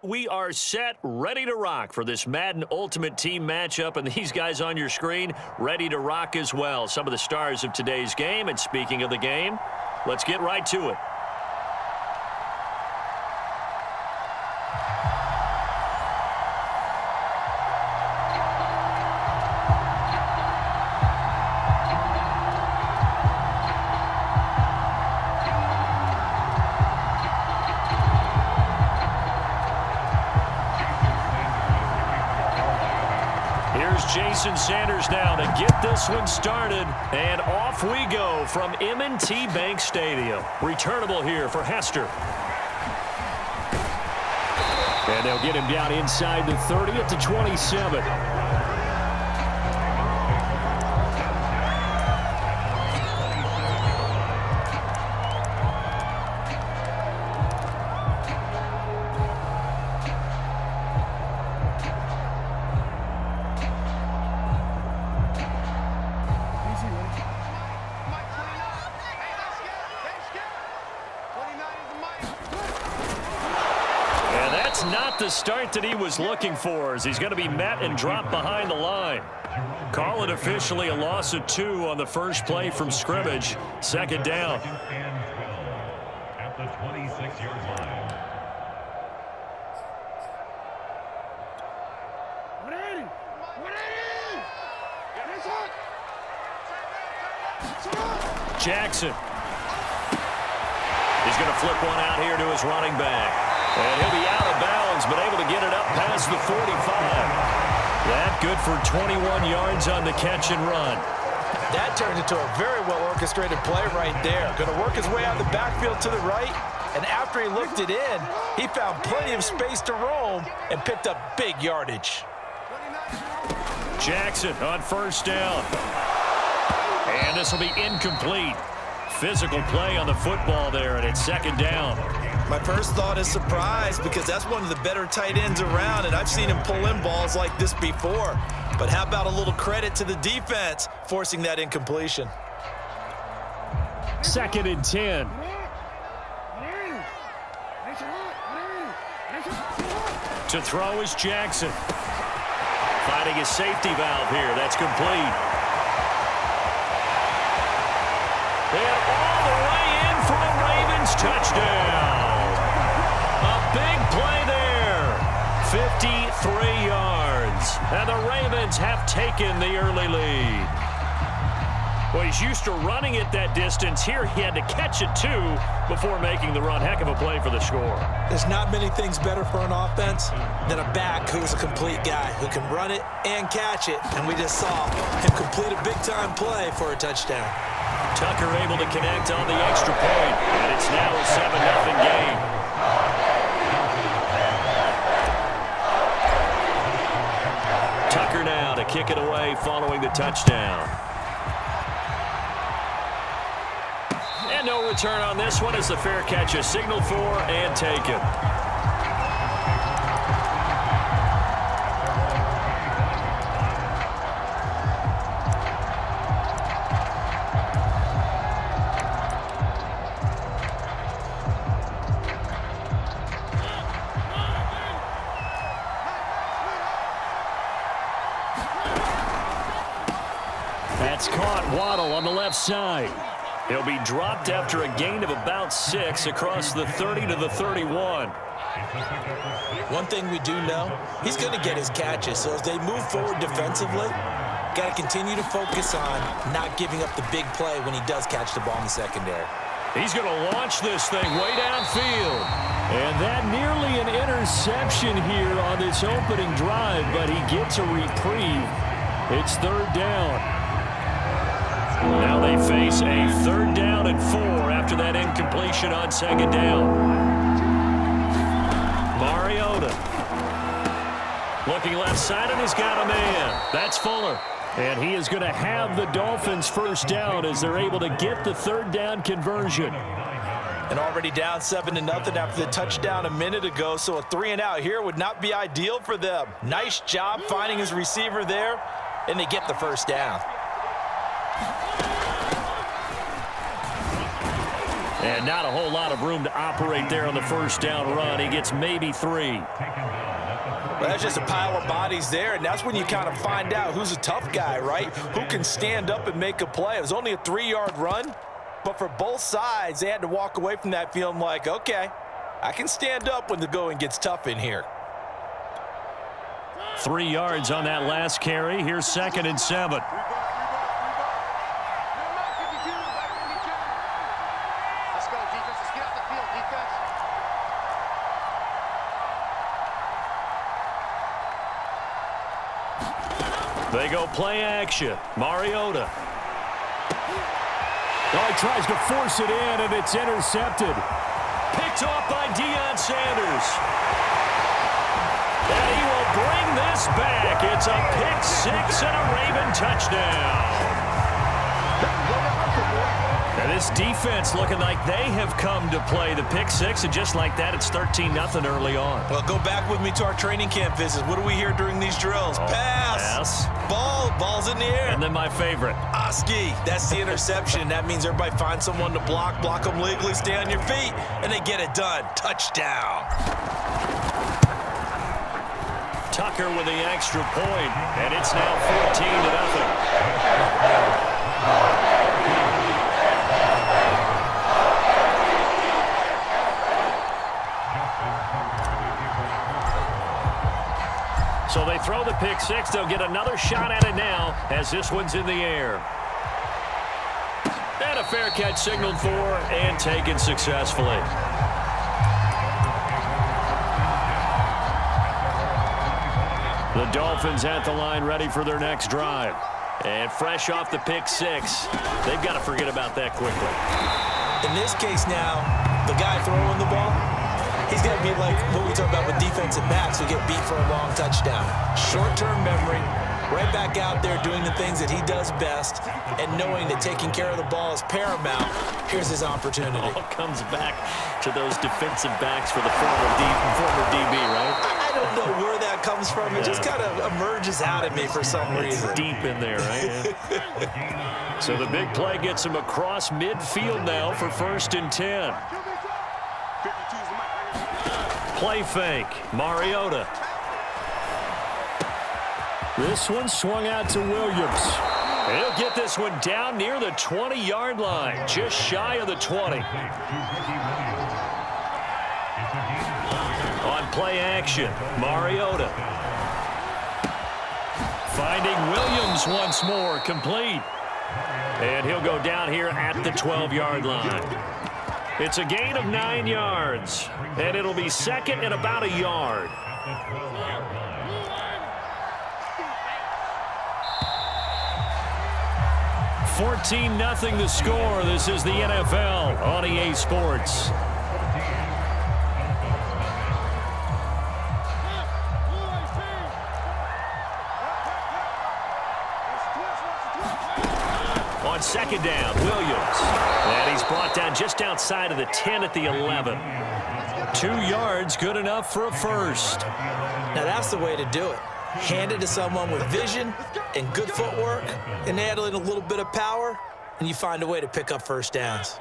We are set, ready to rock for this Madden Ultimate Team matchup, and these guys on your screen ready to rock as well. Some of the stars of today's game, and speaking of the game, let's get right to it. Jason Sanders now to get this one started, and off we go from M&T Bank Stadium. Returnable here for Hester. And they'll get him down inside the 30 at the 27. Not the start that he was looking for, as he's going to be met and dropped behind the line. Call it officially a loss of 2 on the first play from scrimmage. Second down. At the 26-yard line. Jackson. He's going to flip one out here to his running back. And he'll be out of bounds, but able to get it up past the 45. That good for 21 yards on the catch and run. That turned into a very well-orchestrated play right there. Going to work his way out of the backfield to the right, and after he looked it in, he found plenty of space to roam and picked up big yardage. Jackson on first down. And this will be incomplete. Physical play on the football there, and it's second down. My first thought is surprise, because that's one of the better tight ends around, and I've seen him pull in balls like this before. But how about a little credit to the defense forcing that incompletion? Second and 10. To throw is Jackson. Finding his safety valve here. That's complete. And all the way in for a Ravens touchdown. A big play there. 53 yards. And the Ravens have taken the early lead. Well, he's used to running it that distance. Here he had to catch it, too, before making the run. Heck of a play for the score. There's not many things better for an offense than a back who's a complete guy, who can run it and catch it. And we just saw him complete a big-time play for a touchdown. Tucker able to connect on the extra point, and it's now a 7-0 game. Tucker now to kick it away following the touchdown. And no return on this one as the fair catch is signaled for and taken. That's caught. Waddle on the left side. He'll be dropped after a gain of about 6 across the 30 to the 31. One thing we do know, he's going to get his catches. So as they move forward defensively, got to continue to focus on not giving up the big play when he does catch the ball in the secondary. He's going to launch this thing way downfield. And that nearly an interception here on this opening drive, but he gets a reprieve. It's third down. Now they face a third down and 4 after that incompletion on second down. Mariota. Looking left side, and he's got a man. That's Fuller. And he is going to have the Dolphins first down as they're able to get the third down conversion. And already down 7-0 after the touchdown a minute ago, so a 3-and-out here would not be ideal for them. Nice job finding his receiver there, and they get the first down. And not a whole lot of room to operate there on the first down run. He gets maybe 3. Well, that's just a pile of bodies there, and that's when you kind of find out who's a tough guy, right? Who can stand up and make a play. It was only a 3-yard run, but for both sides, they had to walk away from that feeling like, okay, I can stand up when the going gets tough in here. 3 yards on that last carry. Here's 2nd and 7. They go play action. Mariota. Oh, he tries to force it in, and it's intercepted. Picked off by Deion Sanders. And he will bring this back. It's a pick-6 and a Raven touchdown. And this defense looking like they have come to play the pick-6, and just like that, it's 13-0 early on. Well, go back with me to our training camp visits. What do we hear during these drills? Pass. Ball's in the air. And then my favorite. Oski, that's the interception. That means everybody finds someone to block them legally, stay on your feet, and they get it done. Touchdown. Tucker with the extra point, and it's now 14-0. So they throw the pick-6. They'll get another shot at it now as this one's in the air. And a fair catch signaled for and taken successfully. The Dolphins at the line ready for their next drive. And fresh off the pick-6, they've got to forget about that quickly. In this case now, the guy throwing the ball, he's got to be like what we talk about with defensive backs who get beat for a long touchdown. Short-term memory, right back out there doing the things that he does best, and knowing that taking care of the ball is paramount. Here's his opportunity. It all comes back to those defensive backs for the former DB, right? I don't know where that comes from. It just kind of emerges out of me for some reason. It's deep in there, right? So the big play gets him across midfield now for 1st and 10. Play fake. Mariota. This one swung out to Williams. He'll get this one down near the 20-yard line, just shy of the 20. On play action, Mariota. Finding Williams once more, complete. And he'll go down here at the 12-yard line. It's a gain of 9 yards, and it'll be 2nd and about a yard. $14-0 the score. This is the NFL on EA Sports. On 2nd down, Williams. And he's brought down just outside of the 10 at the 11. 2 yards, good enough for a first. Now that's the way to do it. Hand it to someone with vision and good footwork, and add in a little bit of power, and you find a way to pick up first downs.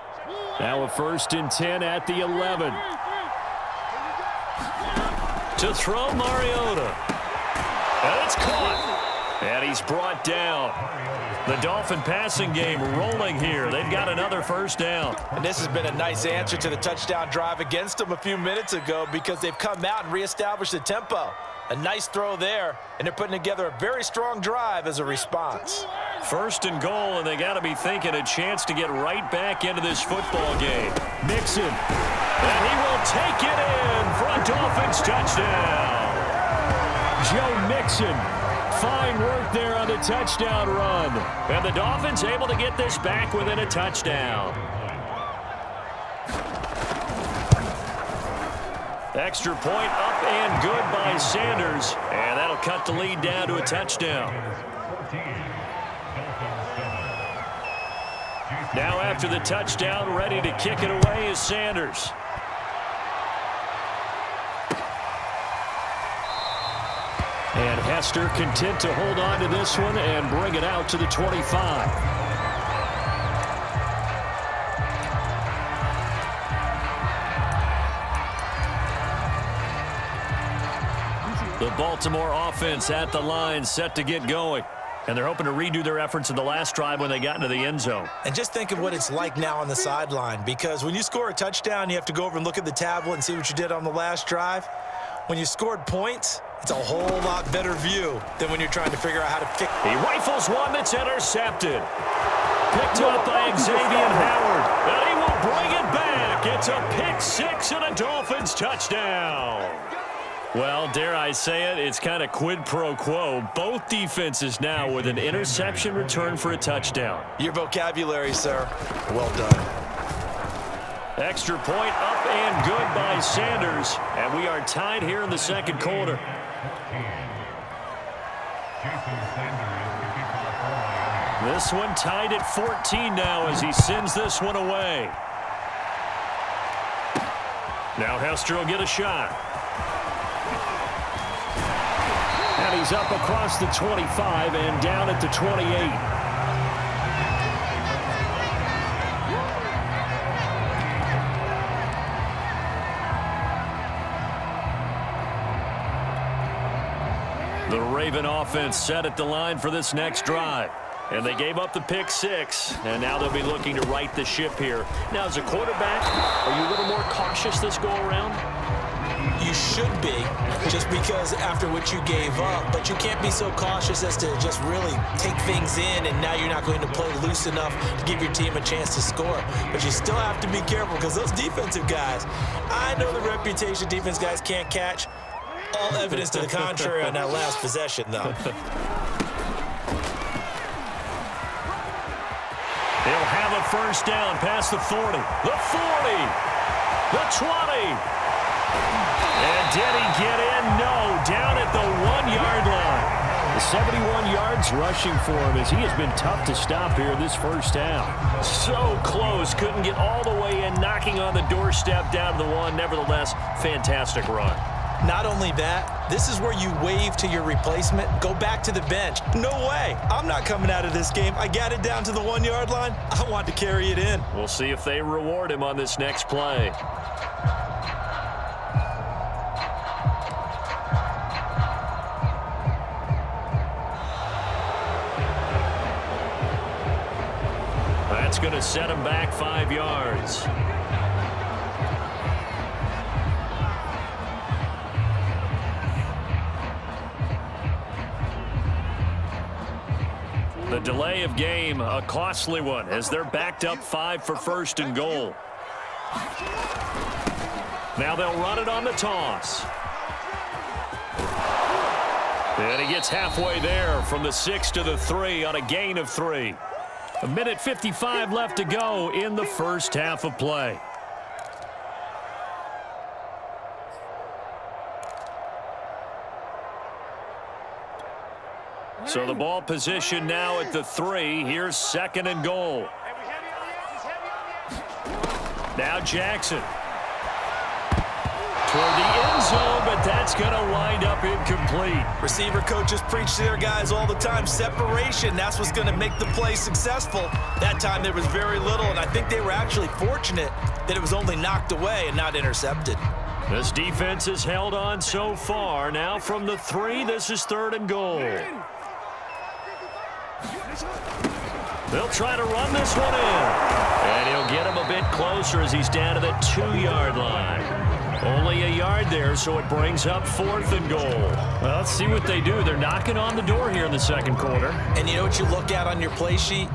Now a 1st and 10 at the 11. To throw Mariota. And it's caught. And he's brought down. The Dolphin passing game rolling here. They've got another first down. And this has been a nice answer to the touchdown drive against them a few minutes ago because they've come out and reestablished the tempo. A nice throw there, and they're putting together a very strong drive as a response. 1st and goal, and they got to be thinking a chance to get right back into this football game. Mixon, and he will take it in for a Dolphins touchdown. Joe Mixon, fine work there on the touchdown run. And the Dolphins able to get this back within a touchdown. Extra point up and good by Sanders. And that'll cut the lead down to a touchdown. Now after the touchdown, ready to kick it away is Sanders. And Hester content to hold on to this one and bring it out to the 25. The Baltimore offense at the line, set to get going. And they're hoping to redo their efforts in the last drive when they got into the end zone. And just think of what it's like now on the sideline, because when you score a touchdown, you have to go over and look at the tablet and see what you did on the last drive. When you scored points, it's a whole lot better view than when you're trying to figure out how to fix. He rifles one that's intercepted. Picked up by Xavier Howard. And he will bring it back. It's a pick six and a Dolphins touchdown. Well, dare I say it, it's kind of quid pro quo. Both defenses now with an interception return for a touchdown. Your vocabulary, sir. Well done. Extra point up and good by Sanders. And we are tied here in the second quarter. This one tied at 14 now as he sends this one away. Now Hester will get a shot. And he's up across the 25 and down at the 28. The Raven offense set at the line for this next drive. And they gave up the pick six, and now they'll be looking to right the ship here. Now, as a quarterback, are you a little more cautious this go-around? You should be, just because after what you gave up, but you can't be so cautious as to just really take things in, and now you're not going to play loose enough to give your team a chance to score. But you still have to be careful, because those defensive guys, I know the reputation defense guys can't catch. All evidence to the contrary on that last possession, though. He'll have a first down past the 40, the 40, the 20. And did he get in? No, down at the 1-yard line. The 71 yards rushing for him as he has been tough to stop here this first half. So close, couldn't get all the way in, knocking on the doorstep down to the 1. Nevertheless, fantastic run. Not only that, this is where you wave to your replacement, go back to the bench. No way. I'm not coming out of this game. I got it down to the 1-yard line. I want to carry it in. We'll see if they reward him on this next play. That's going to set him back 5 yards. The delay of game, a costly one, as they're backed up 5 for first and goal. Now they'll run it on the toss. And he gets halfway there from the 6 to the 3 on a gain of 3. 1:55 left to go in the first half of play. So the ball position now at the 3. Here's second and goal. Now Jackson. Toward the end zone, but that's going to wind up incomplete. Receiver coaches preach to their guys all the time. Separation, that's what's going to make the play successful. That time there was very little, and I think they were actually fortunate that it was only knocked away and not intercepted. This defense has held on so far. Now from the 3, this is third and goal. They'll try to run this one in. And he'll get him a bit closer as he's down to the 2-yard line. Only a yard there, so it brings up fourth and goal. Well, let's see what they do. They're knocking on the door here in the second quarter. And you know what you look at on your play sheet?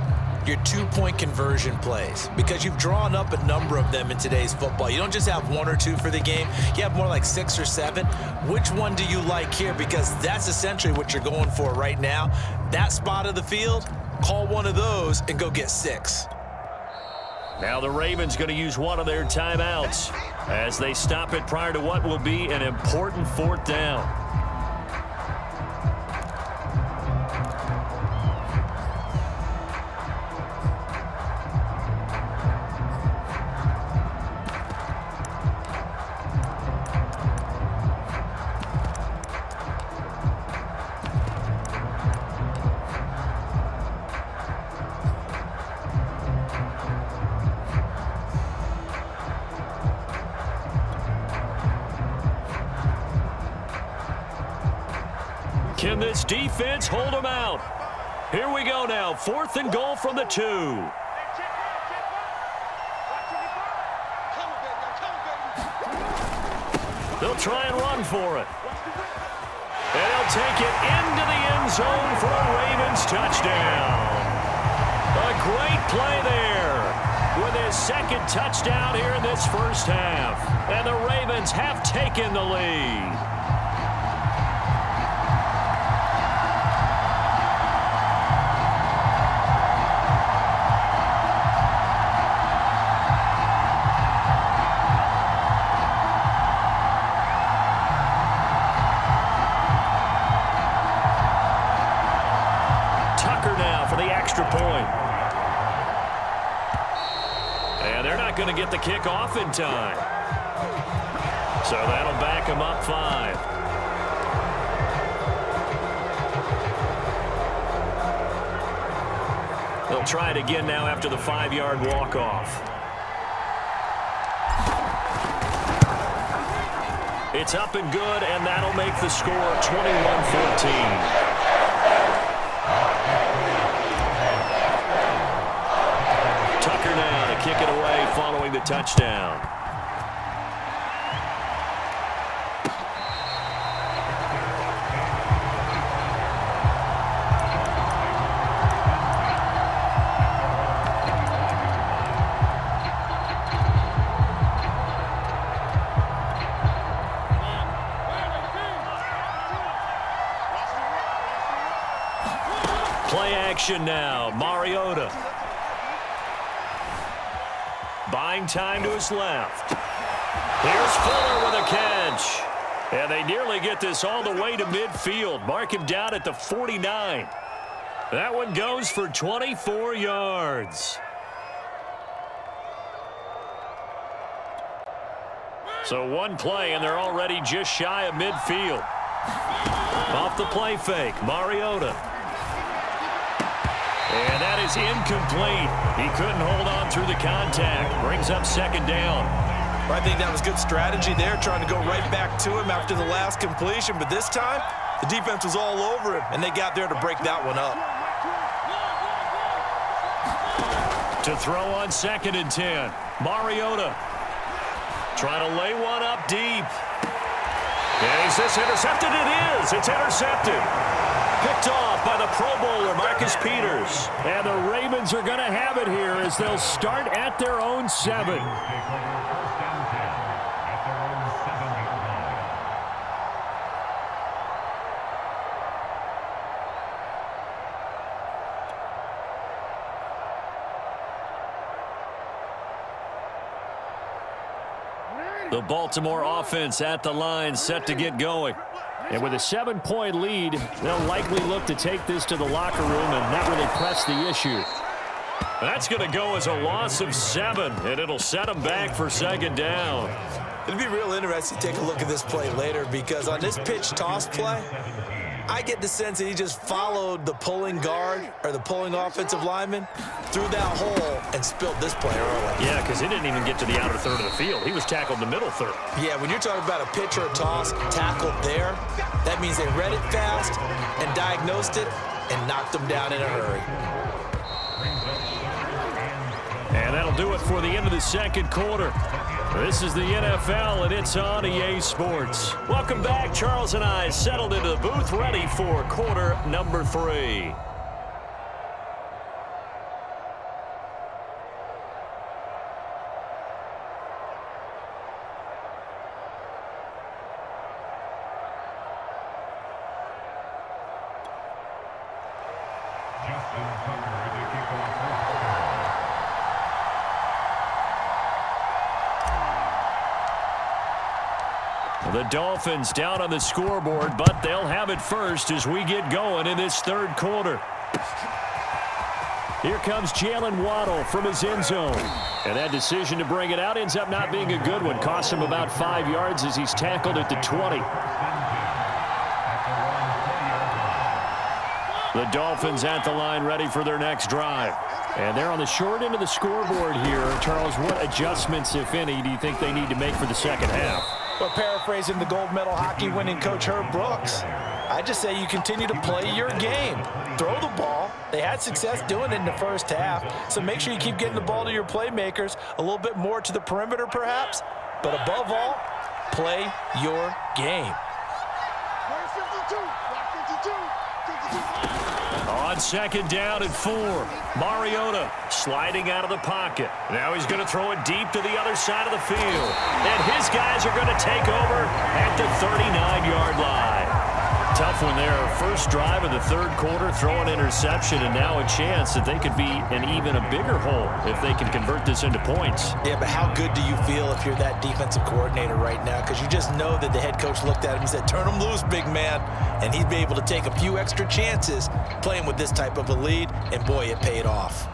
Your 2-point conversion plays, because you've drawn up a number of them in today's football. You don't just have 1 or 2 for the game. You have more like 6 or 7. Which one do you like here? Because that's essentially what you're going for right now. That spot of the field, call one of those and go get 6. Now the Ravens going to use one of their timeouts as they stop it prior to what will be an important fourth down. Can this defense hold them out? Here we go now. 4th and goal from the 2. They'll try and run for it. And he'll take it into the end zone for a Ravens touchdown. A great play there with his 2nd touchdown here in this first half. And the Ravens have taken the lead. Point. And they're not going to get the kick off in time. So that'll back them up 5. They'll try it again now after the 5-yard walk-off. It's up and good, and that'll make the score 21-14. Now to kick it away following the touchdown. Play action now. Mariota. Buying time to his left. Here's Fuller with a catch. And they nearly get this all the way to midfield. Mark him down at the 49. That one goes for 24 yards. So one play, and they're already just shy of midfield. Off the play fake, Mariota. And that is incomplete. He couldn't hold on through the contact. Brings up 2nd down. I think that was good strategy there, trying to go right back to him after the last completion. But this time, the defense was all over him, and they got there to break that one up. To throw on 2nd and 10. Mariota trying to lay one up deep. And is this intercepted? It is. It's intercepted. Picked off by the Pro Bowler, Marcus Peters. And the Ravens are going to have it here as they'll start at their own 7. The Baltimore offense at the line, set to get going. And with a 7-point lead, they'll likely look to take this to the locker room and not really press the issue. That's going to go as a loss of 7, and it'll set them back for 2nd down. It'll be real interesting to take a look at this play later, because on this pitch toss play, I get the sense that he just followed the pulling guard or the pulling offensive lineman through that hole and spilled this play early. Yeah, because he didn't even get to the outer third of the field. He was tackled in the middle third. Yeah, when you're talking about a pitch or a toss tackled there, that means they read it fast and diagnosed it and knocked them down in a hurry. And that'll do it for the end of the 2nd quarter. This is the NFL, and it's on EA Sports. Welcome back. Charles and I settled into the booth, ready for quarter number 3. The Dolphins down on the scoreboard, but they'll have it first as we get going in this 3rd quarter. Here comes Jalen Waddle from his end zone. And that decision to bring it out ends up not being a good one. Costs him about 5 yards as he's tackled at the 20. The Dolphins at the line ready for their next drive. And they're on the short end of the scoreboard here. Charles, what adjustments, if any, do you think they need to make for the 2nd half? Well, paraphrasing the gold medal hockey winning coach Herb Brooks, I just say you continue to play your game. Throw the ball. They had success doing it in the first half, so make sure you keep getting the ball to your playmakers, a little bit more to the perimeter perhaps, but above all, play your game. On second down and 4, Mariota sliding out of the pocket. Now he's going to throw it deep to the other side of the field. And his guys are going to take over at the 39-yard line. Tough one there. First drive of the third quarter, throw an interception, and now a chance that they could be in even a bigger hole if they can convert this into points. Yeah, but how good do you feel if you're that defensive coordinator right now? Because you just know that the head coach looked at him and said, turn him loose, big man. And he'd be able to take a few extra chances playing with this type of a lead, and boy, it paid off.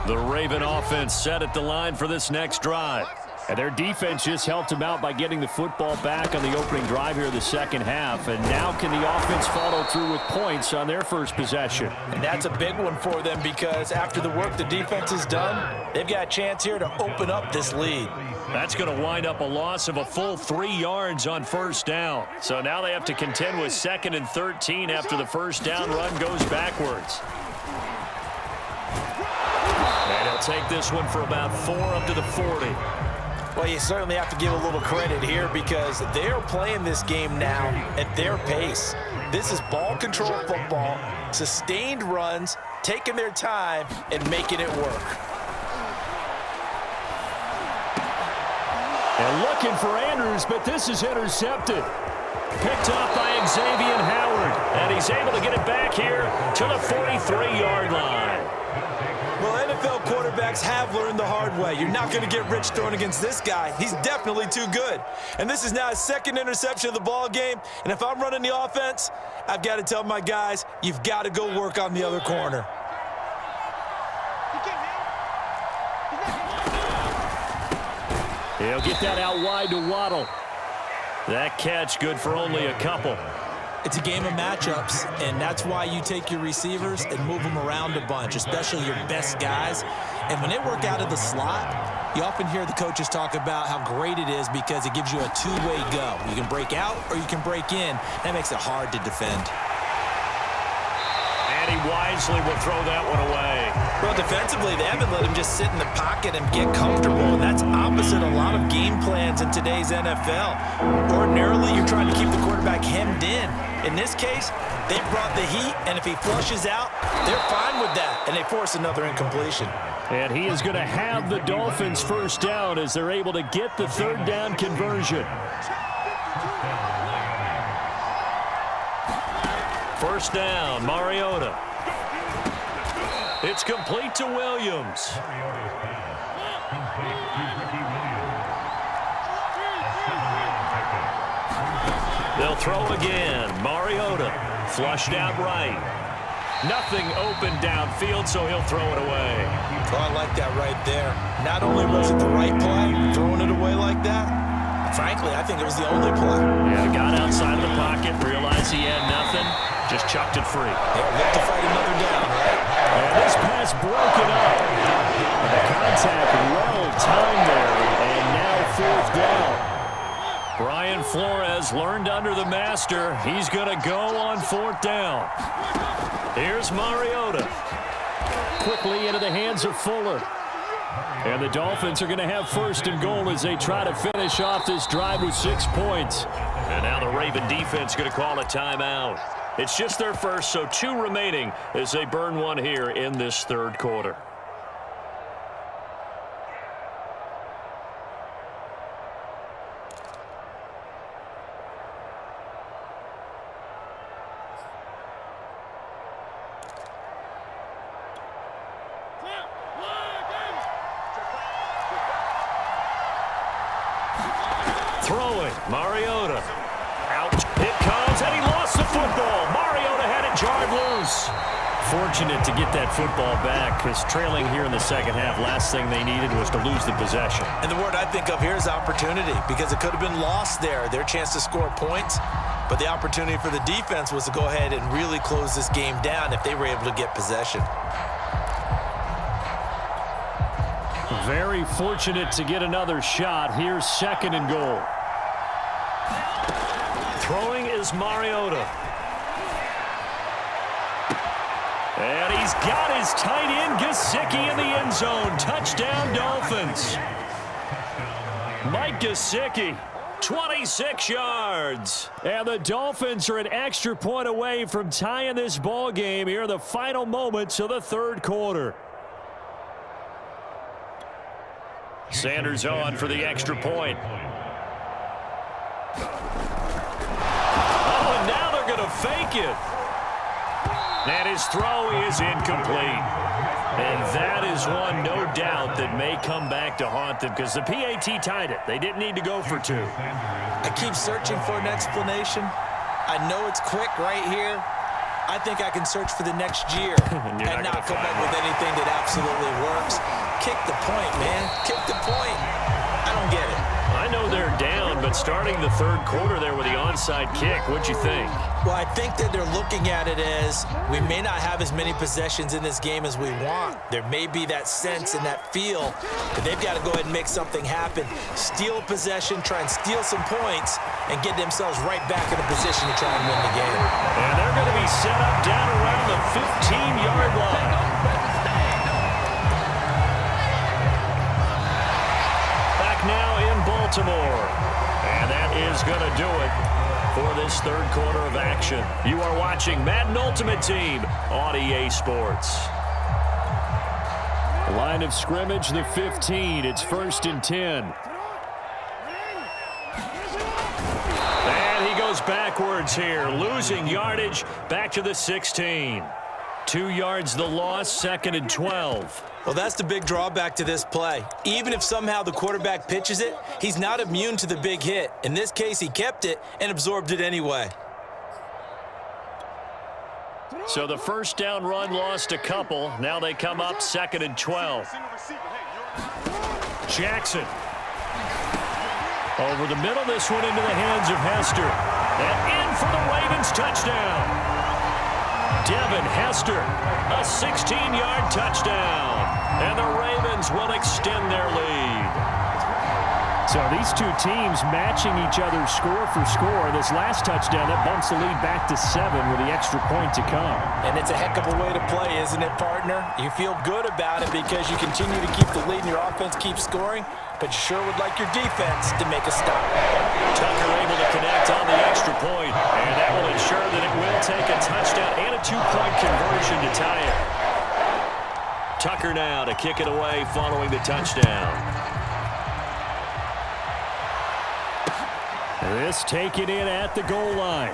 The Raven offense set at the line for this next drive. And their defense just helped them out by getting the football back on the opening drive here in the second half. And now can the offense follow through with points on their first possession? And that's a big one for them because after the work the defense has done, they've got a chance here to open up this lead. That's going to wind up a loss of a full 3 yards on first down. So now they have to contend with 2nd and 13 after the first down run goes backwards. And he'll take this one for about 4 up to the 40. Well, you certainly have to give a little credit here because they're playing this game now at their pace. This is ball control football, sustained runs, taking their time, and making it work. And looking for Andrews, but this is intercepted. Picked off by Xavier Howard, and he's able to get it back here to the 43-yard line. Well, NFL quarterbacks have learned the hard way. You're not going to get rich throwing against this guy. He's definitely too good. And this is now his 2nd interception of the ball game. And if I'm running the offense, I've got to tell my guys, you've got to go work on the other corner. He'll get that out wide to Waddle. That catch good for only a couple. It's a game of matchups, and that's why you take your receivers and move them around a bunch, especially your best guys. And when they work out of the slot, you often hear the coaches talk about how great it is because it gives you a two-way go. You can break out or you can break in. That makes it hard to defend. And he wisely will throw that one away. Well, defensively, they haven't let him just sit in the pocket and get comfortable, and that's opposite a lot of game plans in today's NFL. Ordinarily, you're trying to keep the quarterback hemmed in. In this case, they brought the heat, and if he flushes out, they're fine with that, and they force another incompletion. And he is going to have the Dolphins first down as they're able to get the third down conversion. First down, Mariota. It's complete to Williams. They'll throw again. Mariota flushed out right. Nothing open downfield, so he'll throw it away. Oh, I like that right there. Not only was it the right play, throwing it away like that, frankly, I think it was the only play. Yeah, got outside of the pocket, realized he had nothing, just chucked it free. Yeah, look to fight another down, right? And this pass broken up. And the contact well timed there, and now fourth down. Brian Flores learned under the master. He's going to go on fourth down. Here's Mariota. Quickly into the hands of Fuller. And the Dolphins are going to have first and goal as they try to finish off this drive with 6 points. And now the Raven defense is going to call a timeout. It's just their first, so 2 remaining as they burn one here in this third quarter. Throwing, Mariota. Out, it comes, and he lost the football. Mariota had it jarred loose. Fortunate to get that football back because trailing here in the second half, last thing they needed was to lose the possession. And the word I think of here is opportunity because it could have been lost there, their chance to score points. But the opportunity for the defense was to go ahead and really close this game down if they were able to get possession. Very fortunate to get another shot. Here's 2nd and goal. Throwing is Mariota. And he's got his tight end, Gesicki, in the end zone. Touchdown, Dolphins. Mike Gesicki, 26 yards. And the Dolphins are an extra point away from tying this ball game here in the final moments of the 3rd quarter. Sanders on for the extra point. Oh, and now they're going to fake it. And his throw is incomplete. And that is one, no doubt, that may come back to haunt them because the PAT tied it. They didn't need to go for 2. I keep searching for an explanation. I know it's quick right here. I think I can search for the next year and not come up with anything that absolutely works. Kick the point, man. Kick the point. I don't get it. I know they're down, but starting the 3rd quarter there with the onside kick, what'd you think? Well, I think that they're looking at it as we may not have as many possessions in this game as we want. There may be that sense and that feel that they've got to go ahead and make something happen. Steal a possession, try and steal some points, and get themselves right back in a position to try and win the game. And they're going to be set up down around the 15-yard line. Back now in Baltimore. And that is going to do it for this 3rd quarter of action. You are watching Madden Ultimate Team on EA Sports. Line of scrimmage, the 15. It's 1st and 10. And he goes backwards here, losing yardage back to the 16. 2 yards the loss, 2nd and 12. Well, that's the big drawback to this play. Even if somehow the quarterback pitches it, he's not immune to the big hit. In this case, he kept it and absorbed it anyway. So the 1st down run lost a couple. Now they come up 2nd and 12. Jackson. Over the middle, this one into the hands of Hester. And in for the Ravens touchdown. Devin Hester, a 16-yard touchdown. And the Ravens will extend their lead. So these two teams matching each other score for score. This last touchdown, that bumps the lead back to 7 with the extra point to come. And it's a heck of a way to play, isn't it, partner? You feel good about it because you continue to keep the lead and your offense keeps scoring, but you sure would like your defense to make a stop. Tucker able to connect on the extra point, and that will ensure that it will take a touchdown and a 2-point conversion to tie it. Tucker now to kick it away following the touchdown. This taken in at the goal line.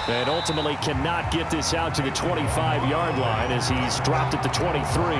And ultimately cannot get this out to the 25-yard line as he's dropped at the 23.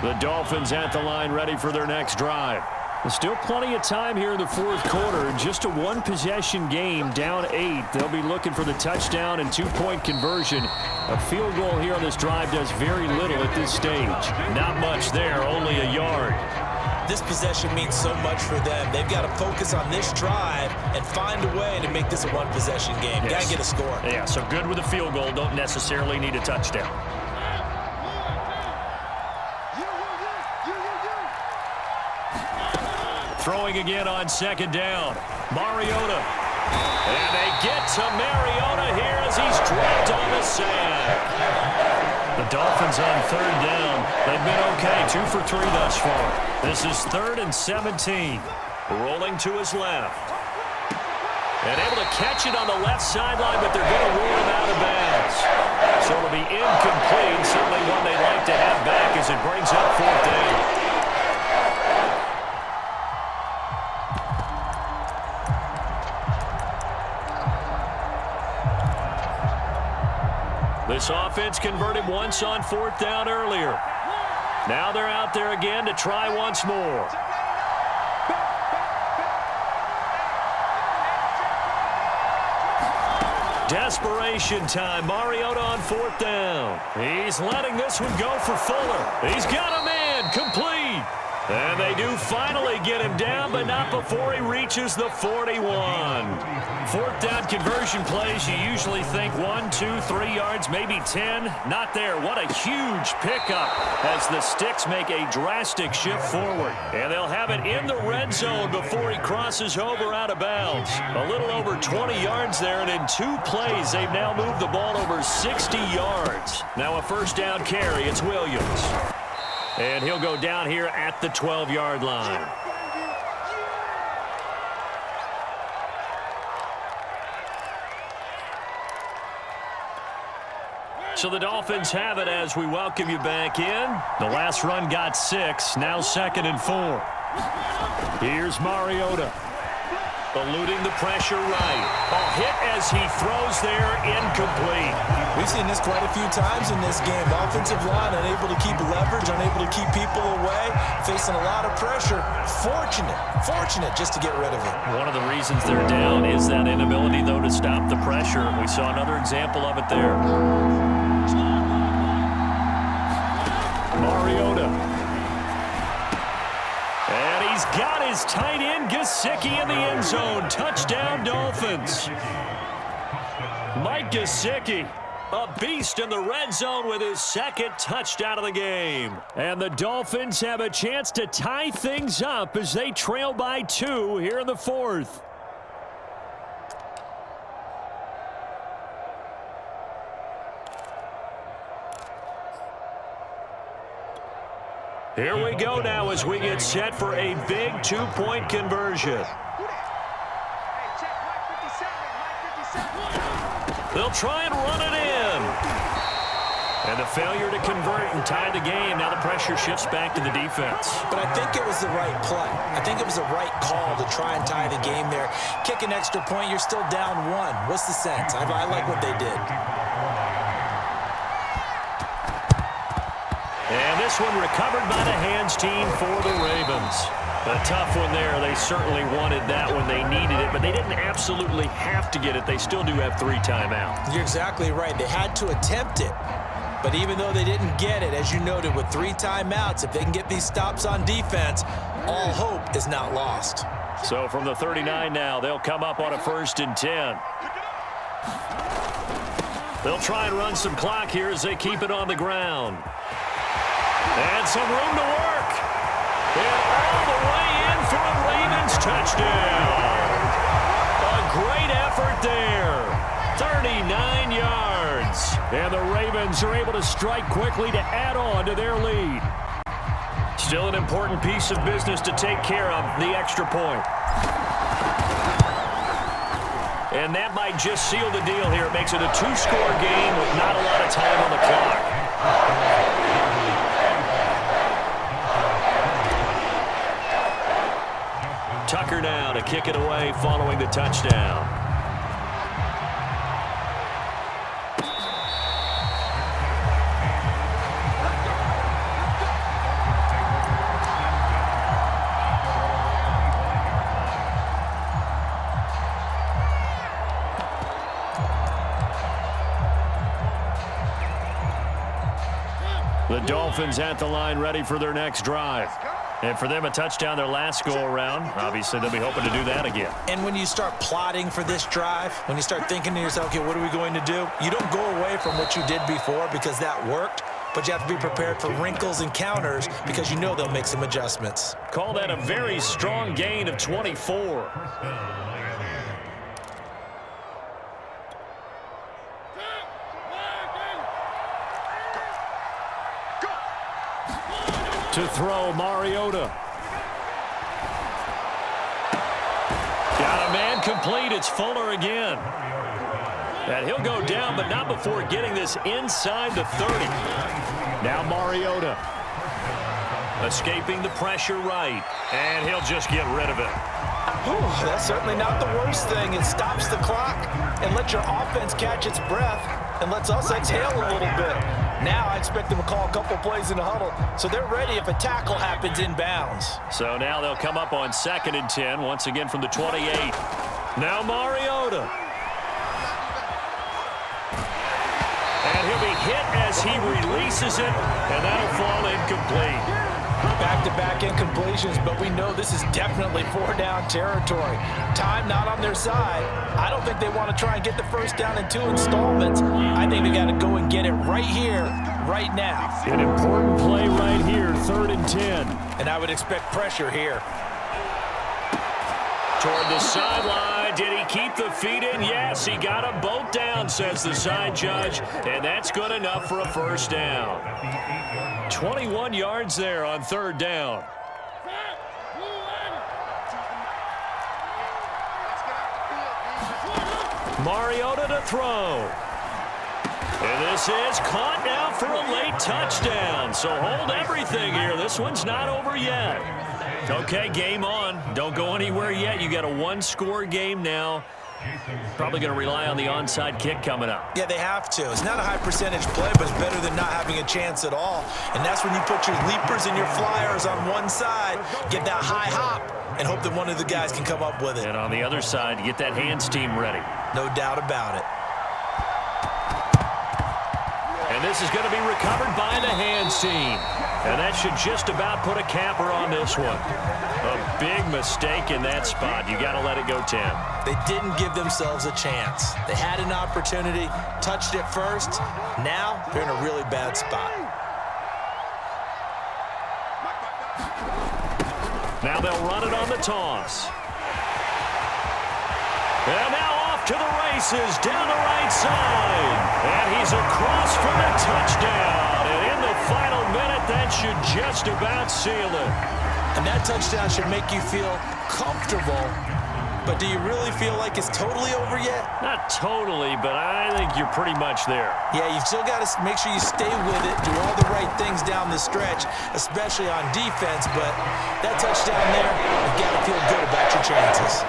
The Dolphins at the line ready for their next drive. There's still plenty of time here in the 4th quarter. Just a 1-possession game, down 8. They'll be looking for the touchdown and 2-point conversion. A field goal here on this drive does very little at this stage. Not much there, only a yard. This possession means so much for them. They've got to focus on this drive and find a way to make this a 1-possession game. Yes. Got to get a score. Yeah, so good with a field goal. Don't necessarily need a touchdown. Throwing again on 2nd down. Mariota. And they get to Mariota here as he's dropped on the sack. The Dolphins on 3rd down. They've been okay, 2 for 3 thus far. This is 3rd and 17. Rolling to his left. And able to catch it on the left sideline, but they're going to rule him out of bounds. So it'll be incomplete. Certainly one they'd like to have back as it brings up 4th down. This offense converted once on 4th down earlier. Now they're out there again to try once more. Desperation time. Mariota on 4th down. He's letting this one go for Fuller. He's got a man. Complete. And they do finally get him down, but not before he reaches the 41. Fourth down conversion plays, you usually think 1, 2, 3 yards, maybe 10. Not there. What a huge pickup as the Sticks make a drastic shift forward. And they'll have it in the red zone before he crosses over out of bounds. A little over 20 yards there, and in 2 plays, they've now moved the ball over 60 yards. Now a first down carry. It's Williams. And he'll go down here at the 12-yard line. So the Dolphins have it as we welcome you back in. The last run got 6, now 2nd and 4. Here's Mariota. Eluding the pressure right. A hit as he throws there, incomplete. We've seen this quite a few times in this game. Offensive line unable to keep leverage, unable to keep people away, facing a lot of pressure. Fortunate just to get rid of it. One of the reasons they're down is that inability, though, to stop the pressure. We saw another example of it there. Mariota. And he's got his tight end, Gesicki, in the end zone. Touchdown, Dolphins. Mike Gesicki, a beast in the red zone with his 2nd touchdown of the game. And the Dolphins have a chance to tie things up as they trail by 2 here in the 4th. Here we go now as we get set for a big 2-point conversion. They'll try and run it in. And the failure to convert and tie the game. Now the pressure shifts back to the defense. But I think it was the right play. I think it was the right call to try and tie the game there. Kick an extra point, you're still down 1. What's the sense? I like what they did. And this one recovered by the hands team for the Ravens. A tough one there. They certainly wanted that when they needed it, but they didn't absolutely have to get it. They still do have 3 timeouts. You're exactly right. They had to attempt it. But even though they didn't get it, as you noted, with 3 timeouts, if they can get these stops on defense, all hope is not lost. So from the 39 now, they'll come up on a 1st and 10. They'll try and run some clock here as they keep it on the ground. And some room to work. And all the way in for a Ravens touchdown. A great effort there. 39 yards. And the Ravens are able to strike quickly to add on to their lead. Still an important piece of business to take care of, the extra point. And that might just seal the deal here. It makes it a 2-score game with not a lot of time on the clock. Tucker now to kick it away following the touchdown. The Dolphins at the line ready for their next drive. And for them, a touchdown their last go-around. Obviously, they'll be hoping to do that again. And when you start plotting for this drive, when you start thinking to yourself, okay, what are we going to do? You don't go away from what you did before because that worked, but you have to be prepared for wrinkles and counters because you know they'll make some adjustments. Call that a very strong gain of 24. To throw, Mariota. Got a man complete. It's Fuller again. And he'll go down, but not before getting this inside the 30. Now Mariota. Escaping the pressure right. And he'll just get rid of it. Whew, that's certainly not the worst thing. It stops the clock and lets your offense catch its breath and lets us exhale a little bit. Now I expect them to call a couple plays in the huddle, so they're ready if a tackle happens inbounds. So now they'll come up on 2nd and 10, once again from the 28. Now Mariota. And he'll be hit as he releases it, and that'll fall incomplete. Back-to-back incompletions, but we know this is definitely four-down territory. Time not on their side. I don't think they want to try and get the first down in 2 installments. I think they got to go and get it right here, right now. An important play right here, 3rd and 10. And I would expect pressure here. Toward the sideline. Did he keep the feet in? Yes, he got them both down, says the side judge. And that's good enough for a first down. 21 yards there on 3rd down. Mariota to throw. And this is caught now for a late touchdown. So hold everything here. This one's not over yet. Okay, game on. Don't go anywhere yet. You got a one-score game now. Probably going to rely on the onside kick coming up. Yeah, they have to. It's not a high-percentage play, but it's better than not having a chance at all. And that's when you put your leapers and your flyers on one side, get that high hop, and hope that one of the guys can come up with it. And on the other side, get that hands team ready. No doubt about it. And this is going to be recovered by the hands team. And that should just about put a capper on this one. A big mistake in that spot. You got to let it go, Tim. They didn't give themselves a chance. They had an opportunity, touched it first. Now they're in a really bad spot. Now they'll run it on the toss. And now off to the races down the right side. And he's across for the touchdown. And in the final minute, that should just about seal it. And that touchdown should make you feel comfortable. But do you really feel like it's totally over yet? Not totally, but I think you're pretty much there. Yeah, you've still got to make sure you stay with it, do all the right things down the stretch, especially on defense. But that touchdown there, you've got to feel good about your chances.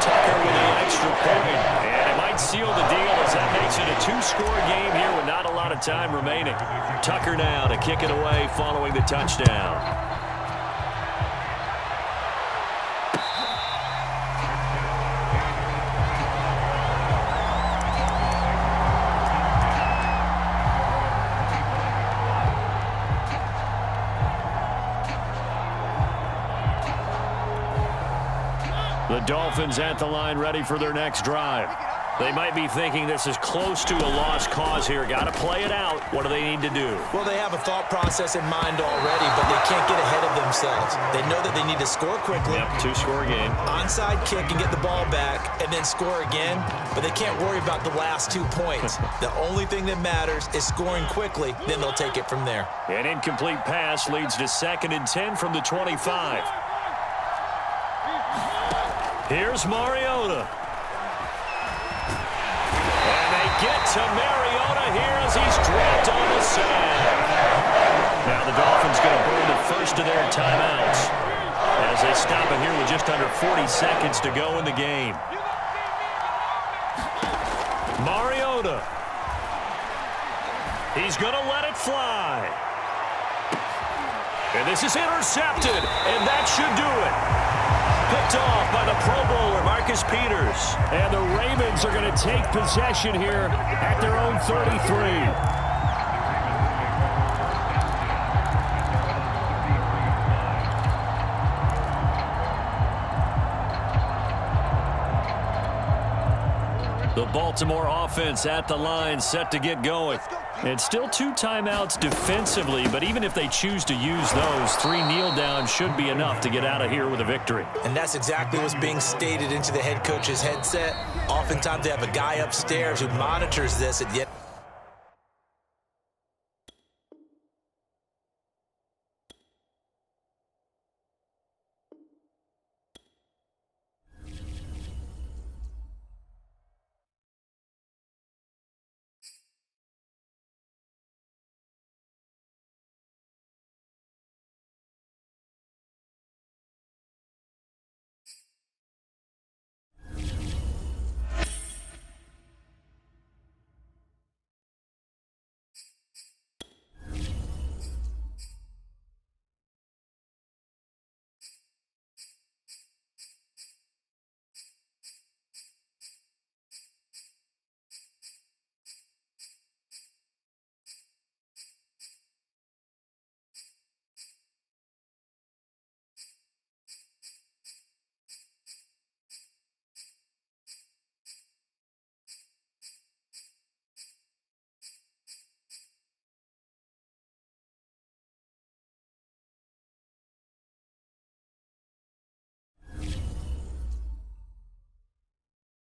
Tucker with an extra point. And it might seal the deal as that makes it a 2-score game here with not a lot of time remaining. Tucker now to kick it away following the touchdown. The Dolphins at the line ready for their next drive. They might be thinking this is close to a lost cause here. Got to play it out. What do they need to do? Well, they have a thought process in mind already, but they can't get ahead of themselves. They know that they need to score quickly. Yep, 2-score game. Onside kick and get the ball back and then score again, but they can't worry about the last 2 points. The only thing that matters is scoring quickly, then they'll take it from there. An incomplete pass leads to 2nd and 10 from the 25. Here's Mariota. And they get to Mariota here as he's dropped on the sack. Now the Dolphins going to burn the first of their timeouts as they stop it here with just under 40 seconds to go in the game. Mariota. He's going to let it fly. And this is intercepted, and that should do it. Picked off by the Pro Bowler, Marcus Peters. And the Ravens are going to take possession here at their own 33. The Baltimore offense at the line, set to get going. And still 2 timeouts defensively, but even if they choose to use those, 3 kneel downs should be enough to get out of here with a victory. And that's exactly what's being stated into the head coach's headset. Oftentimes they have a guy upstairs who monitors this, and yet